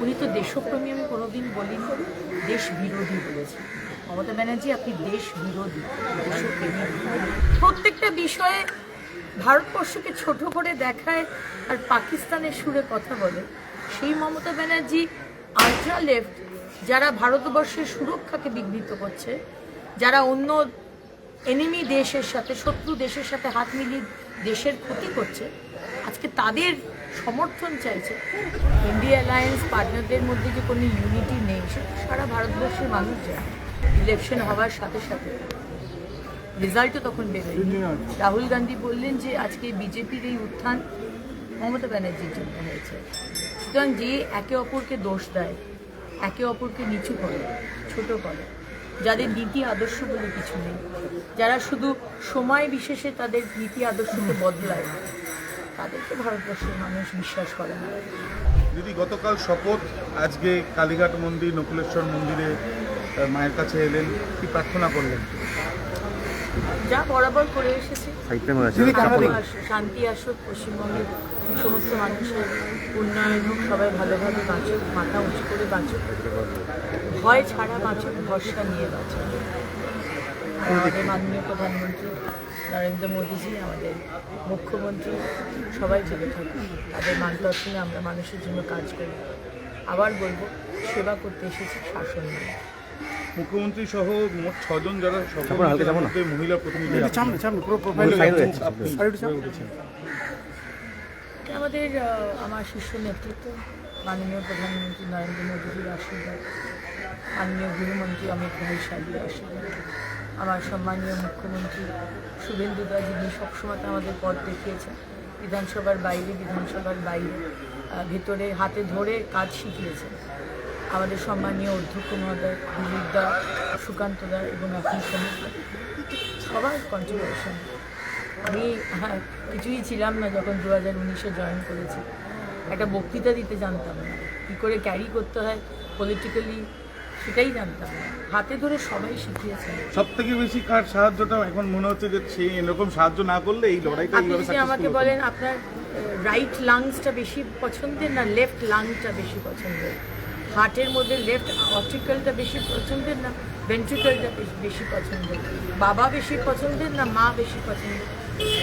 উনি তো দেশপ্রেমী আমি কোনোদিন বলিনি, দেশ বিরোধী বলেছি। মমতা ব্যানার্জি আপনি দেশ বিরোধী, দেশপ্রেমী। প্রত্যেকটা বিষয়ে ভারতবর্ষকে ছোট করে দেখায় আর পাকিস্তানের সুরে কথা বলে সেই মমতা ব্যানার্জি আলট্রা লেফট, যারা ভারতবর্ষের সুরক্ষাকে বিঘ্নিত করছে, যারা অন্য এনিমি দেশের সাথে, শত্রু দেশের সাথে হাত মিলিয়ে দেশের ক্ষতি করছে, আজকে তাদের সমর্থন চাইছে। ইন্ডিয়া অ্যালায়েন্স পার্টনারদের মধ্যে যে কোনো ইউনিটি নেই সেটা সারা ভারতবর্ষের মানুষ জানে। ইলেকশন হওয়ার সাথে সাথে রেজাল্টও তখন বেরোয়নি। রাহুল গান্ধী বললেন যে আজকে বিজেপির এই উত্থান মমতা ব্যানার্জির জন্য হয়েছে। সুতরাং যে একে অপরকে দোষ দেয়, একে অপরকে নিচু করে, ছোট করে, যাদের নীতি আদর্শ বলে কিছু নেই, যারা শুধু সময় বিশেষে তাদের নীতি আদর্শকে বদলায়, তাদেরকে ভারতবর্ষের মানুষ বিশ্বাস করে না। দিদি, গতকাল শপথ, আজকে কালীঘাট মন্দির, নকুলেশ্বর মন্দিরে মায়ের কাছে এলেন, কি প্রার্থনা করলেন? যা বরাবর করে এসেছি, শান্তি আসুক, পশ্চিমবঙ্গের সমস্ত মানুষের উন্নয়ন হোক, সবাই ভালোভাবে বাঁচুক, মাথা উঁচু করে বাঁচুক, ভয় ছাড়া বাঁচুক, ভরসা নিয়ে বাঁচুক। আমাদের মাননীয় প্রধানমন্ত্রী নরেন্দ্র মোদীজি, আমাদের মুখ্যমন্ত্রী সবাই চলে থাকুন, তাদের মার্গদর্শনে আমরা মানুষের জন্য কাজ করি। আবার বলবো, সেবা করতে এসেছি, শাসন নিয়ে। মুখ্যমন্ত্রী সহ মোট 6 জন যারা মহিলা প্রতিনিধি, আমাদের আমার শীর্ষ নেতৃত্ব মাননীয় প্রধানমন্ত্রী নরেন্দ্র মোদীজির আশীর্বাদ, মাননীয় গৃহমন্ত্রী অমিত ভাই শাহের আশীর্বাদ, আমার সম্মানীয় মুখ্যমন্ত্রী শুভেন্দুদা, যিনি সবসময় আমাদের পথ দেখিয়েছেন, বিধানসভার বাইরে ভেতরে হাতে ধরে কাজ শিখিয়েছেন, আমাদের সম্মানীয় অধ্যক্ষ মহোদয় দিলীপদা, সুকান্তদা এবং এখন সমীরদা, সবার কন্ট্রিবিউশন। আমি কিছুই ছিলাম না যখন 2019-এ জয়েন করেছি, একটা বক্তৃতা দিতে জানতাম না, কী করে ক্যারি করতে হয় পলিটিক্যালি সেটাই জানতাম না, হাতে ধরে সবাই শিখিয়েছে। সব থেকে বেশি কার সাহায্যটা এখন মনে হচ্ছে যে সেই এরকম সাহায্য না করলে এই লড়াইটা? আপনি যদি আমাকে বলেন আপনার রাইট লাংসটা বেশি পছন্দের না লেফট লাংসটা বেশি পছন্দের, হার্টের মধ্যে লেফট অর্টিকলটা বেশি পছন্দের না ভেন্ট্রিকলটা বেশি পছন্দের, বাবা বেশি পছন্দের না মা বেশি পছন্দের,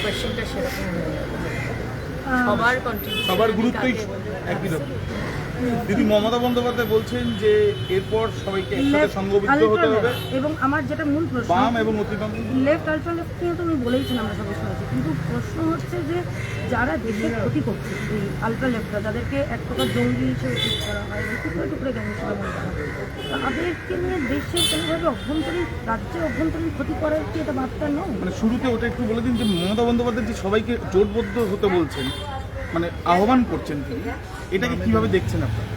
কোয়েশ্চেনটা সেরকম হয়ে যাবে। সবার কন্ট্রিবিউশন, সবার গুরুত্বই একই রকম। দিদি, মমতা বন্দ্যোপাধ্যায় বলছেন যে এরপর সবাইকে একসাথে সংঘবদ্ধ হতে হবে, এবং আমার যেটা মূল প্রশ্ন, বাম এবং অতিবাম লেফট আলট্রা লেফট নিয়ে তো আমি বলেইছেন, আমরা সবাই শুনেছি, কিন্তু প্রশ্ন হচ্ছে যে যারা দেশের ক্ষতি করছে, এই আলট্রা লেফটরা, যাদেরকে এক প্রকার জঙ্গি হিসেবে ঠিক করা হয়, টুকরে টুকরে গ্যাং হিসেবে মনে করা হয়, তাদেরকে নিয়ে দেশের কোনোভাবে রাজ্যে অভ্যন্তরীণ ক্ষতি করার কি এটা বার্তা নয়? মানে শুরুতে ওটা একটু বলে দিন যে মমতা বন্দ্যোপাধ্যায় যে সবাইকে জোটবদ্ধ হতে বলছেন, মানে আহ্বান করছেন তিনি, এটাকে কিভাবে দেখছেন আপনারা?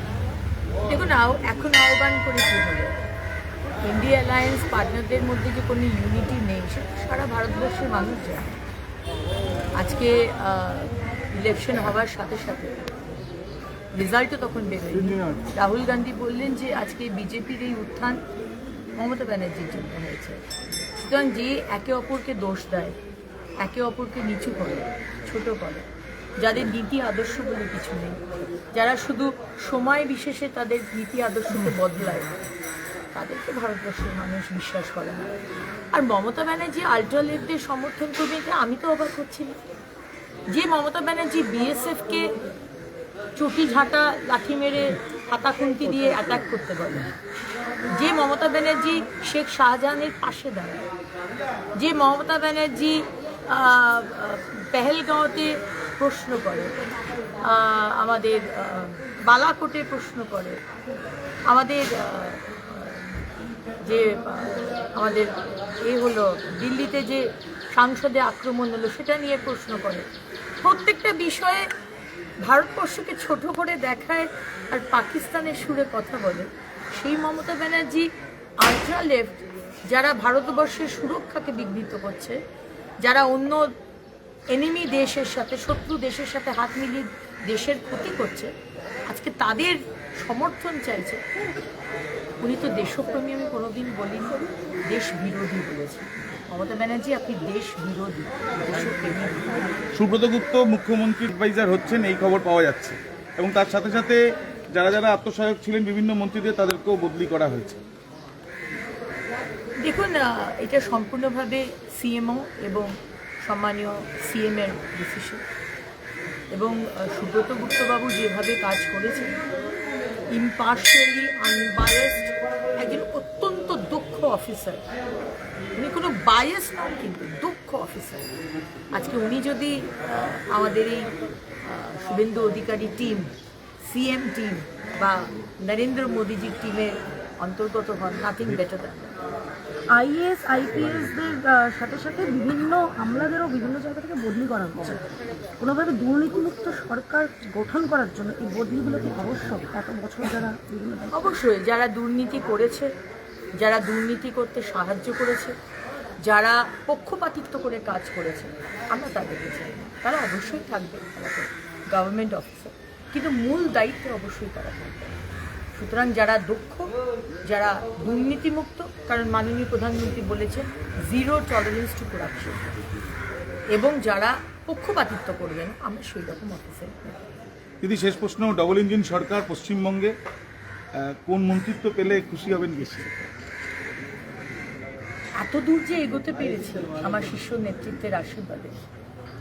দেখুন, এখন আহ্বান করে কী হবে? ইন্ডিয়া অ্যালায়েন্স পার্টনারদের মধ্যে যে কোনো ইউনিটি নেই সেটা সারা ভারতবর্ষের মানুষ জানে। আজকে ইলেকশন হওয়ার সাথে সাথে রেজাল্টও তখন বেরোয়নি। রাহুল গান্ধী বললেন যে আজকে বিজেপির এই উত্থান মমতা ব্যানার্জির জন্য হয়েছে। সুতরাং যে একে অপরকে দোষ দেয়, একে অপরকে নিচু করে, ছোট করে, যাদের নীতি আদর্শ বলে কিছু নেই, যারা শুধু সময় বিশেষে তাদের নীতি আদর্শকে বদলায়, তাদেরকে ভারতবর্ষের মানুষ বিশ্বাস করে না। আর মমতা ব্যানার্জি আলট্রা লেফটদের সমর্থন করবে, এটা আমি তো অবাক হচ্ছি না। যে মমতা ব্যানার্জি বিএসএফকে চটি ঝাঁটা লাঠি মেরে হাতা খুন্তি দিয়ে অ্যাটাক করতে বলে, যে মমতা ব্যানার্জি শেখ শাহজাহানের পাশে দাঁড়ায়, যে মমতা ব্যানার্জি পেহেলগাঁওতে প্রশ্ন করে, আমাদের বালাকোটে প্রশ্ন করে, আমাদের যে আমাদের হলো দিল্লিতে যে সংসদে আক্রমণ হলো সেটা নিয়ে প্রশ্ন করে, প্রত্যেকটা বিষয়ে ভারতবর্ষকে ছোট করে দেখায় আর পাকিস্তানের সুরে কথা বলে সেই মমতা ব্যানার্জি আলট্রা লেফট, যারা ভারতবর্ষের সুরক্ষাকে বিঘ্নিত করছে, যারা অন্য এনিমি দেশের সাথে, শত্রু দেশের সাথে হাত মিলিয়ে দেশের ক্ষতি করছে, আজকে তাদের সমর্থন চাইছে। উনি তো দেশপ্রেমী আমি কোনোদিন বলিনি, দেশ বিরোধী বলেছি। মমতা ব্যানার্জি আপনি দেশ বিরোধী, দেশপ্রেমী। সুব্রত গুপ্ত মুখ্যমন্ত্রী অ্যাডভাইজার হচ্ছেন, এই খবর পাওয়া যাচ্ছে, এবং তার সাথে সাথে যারা যারা আত্মসহায়ক ছিলেন বিভিন্ন মন্ত্রীদের তাদেরকেও বদলি করা হয়েছে। দেখুন, এটা সম্পূর্ণভাবে সিএমও এবং সম্মানীয় সিএম এর ডিসিশন, এবং সুব্রত গুপ্তবাবু যেভাবে কাজ করেছেন, ইম্পার্শিয়ালি আনবায়াসড, একজন অত্যন্ত দক্ষ অফিসার, উনি কোনো বায়াস নন কিন্তু দক্ষ অফিসার। আজকে উনি যদি আমাদের এই Suvendu Adhikari team, CM team বা নরেন্দ্র মোদীজির টিমের অন্তর্গত হন, নাথিং বেটার দ্যান। আইএএস আইপিএসদের সাথে সাথে বিভিন্ন আমলাদেরও বিভিন্ন জায়গা থেকে বদলি করা হচ্ছে। কোনোভাবে দুর্নীতিমুক্ত সরকার গঠন করার জন্য এই বদলিগুলো কি আবশ্যক? এত বছর যারা বিভিন্ন অবশ্যই যারা দুর্নীতি করেছে, যারা দুর্নীতি করতে সাহায্য করেছে, যারা পক্ষপাতিত্ব করে কাজ করেছে, আমরা তাদেরকে চাই না। তারা অবশ্যই থাকবে গভর্নমেন্ট অফিসার, কিন্তু মূল দায়িত্বে অবশ্যই তারা থাকবে। সুতরাং যারা দক্ষ, যারা দুর্নীতিমুক্ত, কারণ মাননীয় প্রধানমন্ত্রী বলেছেন জিরো টলারেন্স টু করাপশন, এবং যারা পক্ষপাতিত্ব করবেন, আমরা সেই রকম অফিসার। দিদি, শেষ প্রশ্ন, ডবল ইঞ্জিন সরকার পশ্চিমবঙ্গে কোন মন্ত্রিত্ব পেলে খুশি হবেন বেশি? এত দূর যে এগোতে পেরেছি আমার শীর্ষ নেতৃত্বের আশীর্বাদে,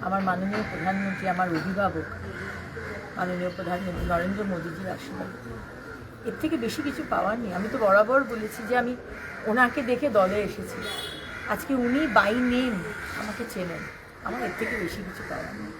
আমার মাননীয় প্রধানমন্ত্রী, আমার অভিভাবক মাননীয় প্রধানমন্ত্রী নরেন্দ্র মোদীজির আশীর্বাদে, এর থেকে বেশি কিছু পাওয়ার নেই। আমি তো বরাবর বলেছি যে আমি ওনাকে দেখে দলে এসেছি, আজকে উনি বাই নেম আমাকে চেনেন, আমার এর থেকে বেশি কিছু পাওয়ার নেই।